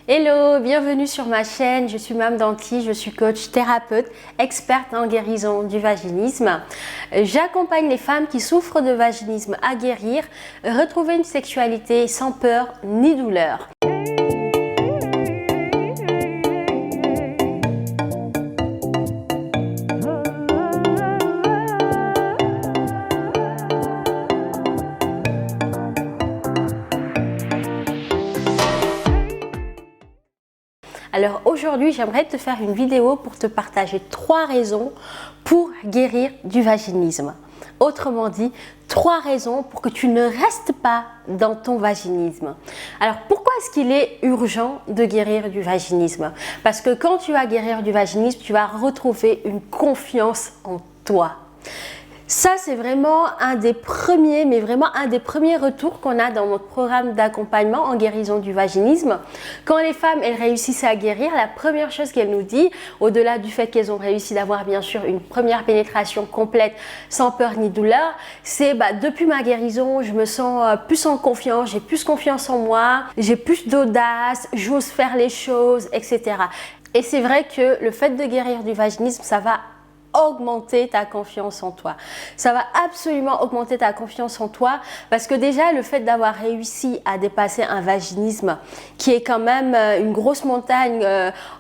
Hello, bienvenue sur ma chaîne, je suis Mame Danti, je suis coach thérapeute, experte en guérison du vaginisme. J'accompagne les femmes qui souffrent de vaginisme à guérir, retrouver une sexualité sans peur ni douleur. Alors aujourd'hui, j'aimerais te faire une vidéo pour te partager 3 raisons pour guérir du vaginisme. Autrement dit, 3 raisons pour que tu ne restes pas dans ton vaginisme. Alors pourquoi est-ce qu'il est urgent de guérir du vaginisme? Parce que quand tu vas guérir du vaginisme, tu vas retrouver une confiance en toi. Ça, c'est vraiment un des premiers, mais vraiment un des premiers retours qu'on a dans notre programme d'accompagnement en guérison du vaginisme. Quand les femmes, elles réussissent à guérir, la première chose qu'elles nous disent, au-delà du fait qu'elles ont réussi d'avoir bien sûr une première pénétration complète, sans peur ni douleur, c'est depuis ma guérison, je me sens plus en confiance, j'ai plus confiance en moi, j'ai plus d'audace, j'ose faire les choses, etc. Et c'est vrai que le fait de guérir du vaginisme, ça va augmenter ta confiance en toi. Ça va absolument augmenter ta confiance en toi parce que déjà le fait d'avoir réussi à dépasser un vaginisme qui est quand même une grosse montagne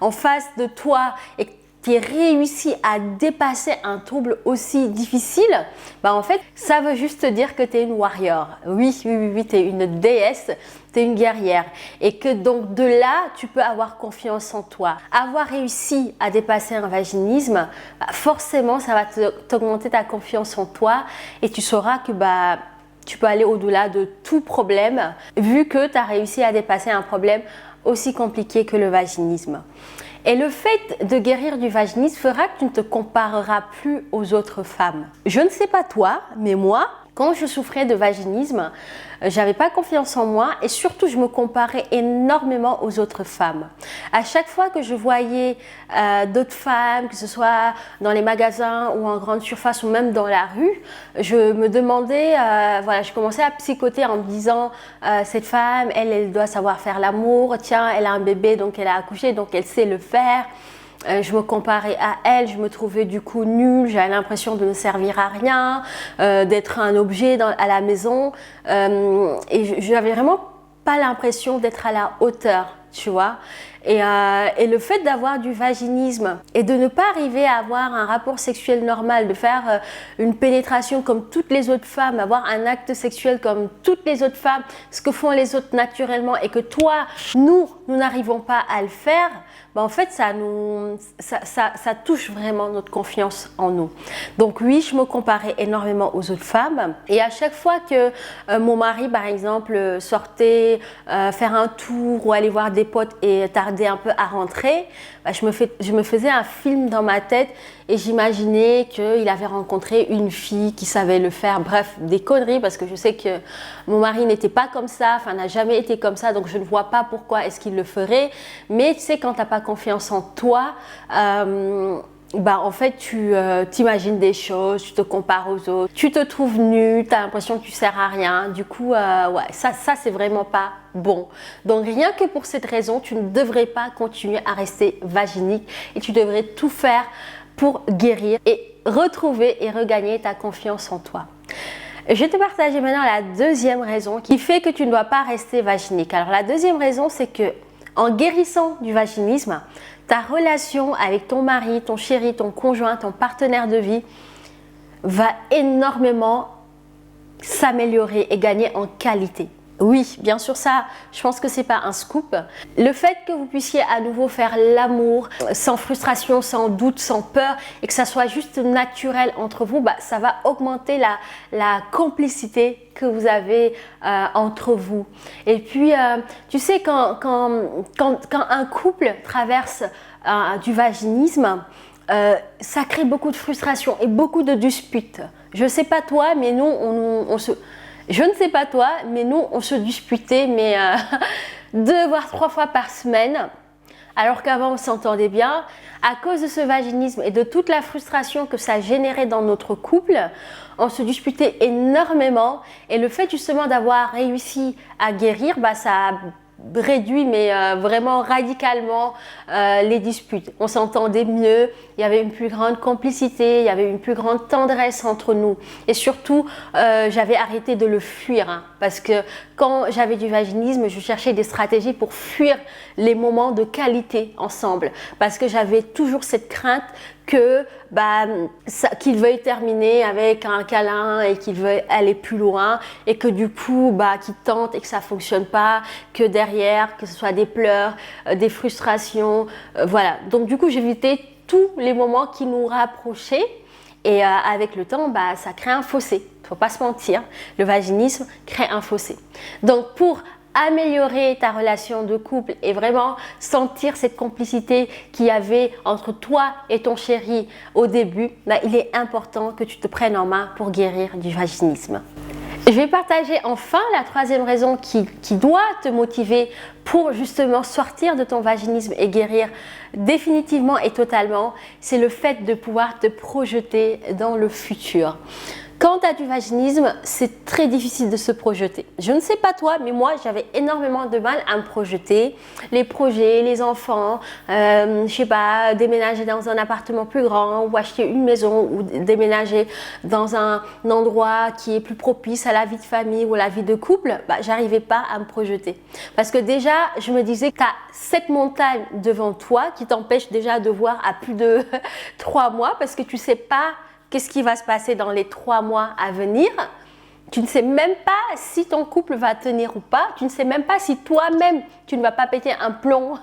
en face de toi et qui réussi à dépasser un trouble aussi difficile, en fait, ça veut juste dire que tu es une warrior. Oui, tu es une déesse, tu es une guerrière. Et que donc de là, tu peux avoir confiance en toi. Avoir réussi à dépasser un vaginisme, forcément, ça va t'augmenter ta confiance en toi et tu sauras que tu peux aller au-delà de tout problème vu que tu as réussi à dépasser un problème aussi compliqué que le vaginisme. Et le fait de guérir du vaginisme fera que tu ne te compareras plus aux autres femmes. Je ne sais pas toi, mais moi, quand je souffrais de vaginisme, j'avais pas confiance en moi et surtout je me comparais énormément aux autres femmes. À chaque fois que je voyais d'autres femmes, que ce soit dans les magasins ou en grande surface ou même dans la rue, je me demandais, je commençais à psychoter en me disant cette femme, elle doit savoir faire l'amour, tiens, elle a un bébé donc elle a accouché donc elle sait le faire. Je me comparais à elle, je me trouvais du coup nulle, j'avais l'impression de ne servir à rien, d'être un objet à la maison et je n'avais vraiment pas l'impression d'être à la hauteur, tu vois. Et le fait d'avoir du vaginisme et de ne pas arriver à avoir un rapport sexuel normal, de faire une pénétration comme toutes les autres femmes, avoir un acte sexuel comme toutes les autres femmes, ce que font les autres naturellement et que toi, nous n'arrivons pas à le faire, en fait, ça touche vraiment notre confiance en nous. Donc oui, je me comparais énormément aux autres femmes et à chaque fois que mon mari, par exemple, sortait faire un tour ou aller voir des potes et tardait un peu à rentrer, je me faisais un film dans ma tête et j'imaginais qu'il avait rencontré une fille qui savait le faire. Bref, des conneries parce que je sais que mon mari n'était pas comme ça, n'a jamais été comme ça, donc je ne vois pas pourquoi est-ce qu'il le ferait. Mais tu sais, quand tu n'as pas confiance en toi, en fait, tu t'imagines des choses, tu te compares aux autres, tu te trouves nul, tu as l'impression que tu sers à rien. Du coup, ça c'est vraiment pas bon. Donc rien que pour cette raison, tu ne devrais pas continuer à rester vaginique et tu devrais tout faire pour guérir et retrouver et regagner ta confiance en toi. Je vais te partager maintenant la deuxième raison qui fait que tu ne dois pas rester vaginique. Alors la deuxième raison, c'est que en guérissant du vaginisme, ta relation avec ton mari, ton chéri, ton conjoint, ton partenaire de vie va énormément s'améliorer et gagner en qualité. Oui, bien sûr, ça, je pense que c'est pas un scoop. Le fait que vous puissiez à nouveau faire l'amour sans frustration, sans doute, sans peur et que ça soit juste naturel entre vous, ça va augmenter la complicité que vous avez entre vous. Et puis, tu sais, quand un couple traverse du vaginisme, ça crée beaucoup de frustration et beaucoup de disputes. Je sais pas toi, mais nous, je ne sais pas toi, mais nous, on se disputait 2 voire 3 fois par semaine, alors qu'avant, on s'entendait bien. À cause de ce vaginisme et de toute la frustration que ça générait dans notre couple, on se disputait énormément. Et le fait justement d'avoir réussi à guérir, ça a réduit, mais vraiment radicalement les disputes. On s'entendait mieux, il y avait une plus grande complicité, il y avait une plus grande tendresse entre nous. Et surtout, j'avais arrêté de le fuir, hein, parce que quand j'avais du vaginisme, je cherchais des stratégies pour fuir les moments de qualité ensemble, parce que j'avais toujours cette crainte que qu'il veuille terminer avec un câlin et qu'il veuille aller plus loin, et que du coup qu'il tente et que ça fonctionne pas, que derrière que ce soit des pleurs, des frustrations, voilà. Donc du coup j'évitais tous les moments qui nous rapprochaient, et avec le temps ça crée un fossé. Faut pas se mentir, le vaginisme crée un fossé. Donc pour améliorer ta relation de couple et vraiment sentir cette complicité qu'il y avait entre toi et ton chéri au début, il est important que tu te prennes en main pour guérir du vaginisme. Je vais partager enfin la troisième raison qui doit te motiver pour justement sortir de ton vaginisme et guérir définitivement et totalement. C'est le fait de pouvoir te projeter dans le futur. Quand tu as du vaginisme, c'est très difficile de se projeter. Je ne sais pas toi, mais moi, j'avais énormément de mal à me projeter. Les projets, les enfants, je sais pas, déménager dans un appartement plus grand ou acheter une maison ou déménager dans un endroit qui est plus propice à la vie de famille ou à la vie de couple, j'arrivais pas à me projeter. Parce que déjà, je me disais que tu as cette montagne devant toi qui t'empêche déjà de voir à plus de 3 mois, parce que tu sais pas qu'est-ce qui va se passer dans les 3 mois à venir. Tu ne sais même pas si ton couple va tenir ou pas. Tu ne sais même pas si toi-même, tu ne vas pas péter un plomb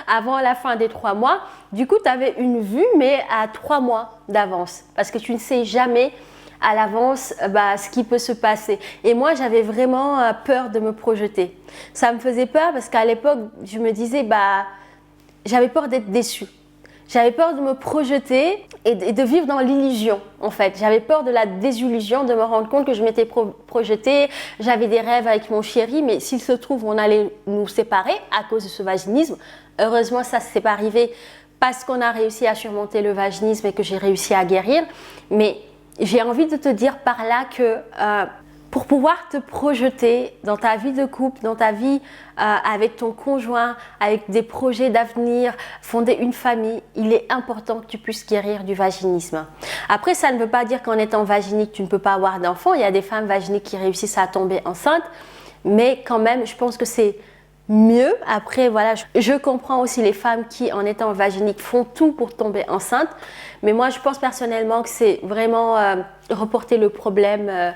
avant la fin des 3 mois. Du coup, tu avais une vue, mais à 3 mois d'avance. Parce que tu ne sais jamais à l'avance ce qui peut se passer. Et moi, j'avais vraiment peur de me projeter. Ça me faisait peur parce qu'à l'époque, je me disais, j'avais peur d'être déçue. J'avais peur de me projeter et de vivre dans l'illusion, en fait. J'avais peur de la désillusion, de me rendre compte que je m'étais projetée. J'avais des rêves avec mon chéri, mais s'il se trouve, on allait nous séparer à cause de ce vaginisme. Heureusement, ça ne s'est pas arrivé parce qu'on a réussi à surmonter le vaginisme et que j'ai réussi à guérir. Mais j'ai envie de te dire par là que pour pouvoir te projeter dans ta vie de couple, dans ta vie avec ton conjoint, avec des projets d'avenir, fonder une famille, il est important que tu puisses guérir du vaginisme. Après, ça ne veut pas dire qu'en étant vaginique, tu ne peux pas avoir d'enfant. Il y a des femmes vaginiques qui réussissent à tomber enceintes, mais quand même, je pense que c'est mieux. Après, voilà, je comprends aussi les femmes qui, en étant vaginiques, font tout pour tomber enceinte. Mais moi, je pense personnellement que c'est vraiment reporter le problème.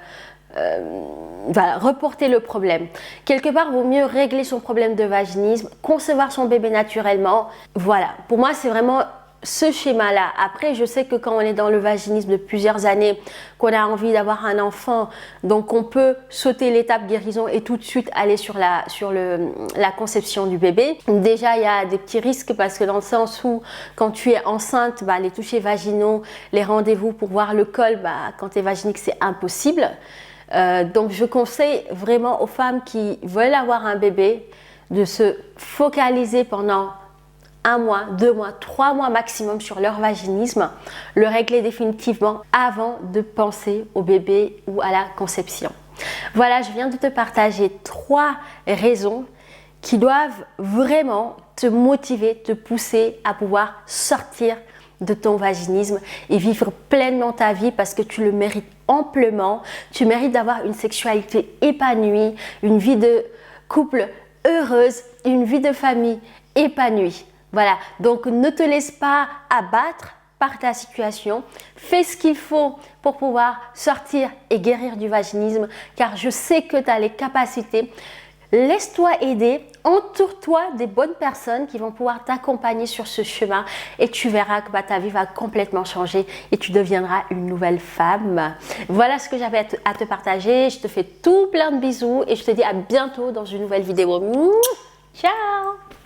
Reporter le problème. Quelque part, il vaut mieux régler son problème de vaginisme, concevoir son bébé naturellement. Voilà, pour moi, c'est vraiment ce schéma-là. Après, je sais que quand on est dans le vaginisme de plusieurs années, qu'on a envie d'avoir un enfant, donc on peut sauter l'étape guérison et tout de suite aller sur la conception du bébé. Déjà, il y a des petits risques parce que dans le sens où quand tu es enceinte, les touchés vaginaux, les rendez-vous pour voir le col, quand tu es vaginique, c'est impossible. Donc je conseille vraiment aux femmes qui veulent avoir un bébé de se focaliser pendant 1 mois, 2 mois, 3 mois maximum sur leur vaginisme, le régler définitivement avant de penser au bébé ou à la conception. Voilà, je viens de te partager 3 raisons qui doivent vraiment te motiver, te pousser à pouvoir sortir de ton vaginisme et vivre pleinement ta vie parce que tu le mérites amplement. Tu mérites d'avoir une sexualité épanouie, une vie de couple heureuse, une vie de famille épanouie. Voilà, donc ne te laisse pas abattre par ta situation. Fais ce qu'il faut pour pouvoir sortir et guérir du vaginisme car je sais que tu as les capacités. Laisse-toi aider, entoure-toi des bonnes personnes qui vont pouvoir t'accompagner sur ce chemin et tu verras que ta vie va complètement changer et tu deviendras une nouvelle femme. Voilà ce que j'avais à te partager. Je te fais tout plein de bisous et je te dis à bientôt dans une nouvelle vidéo. Ciao!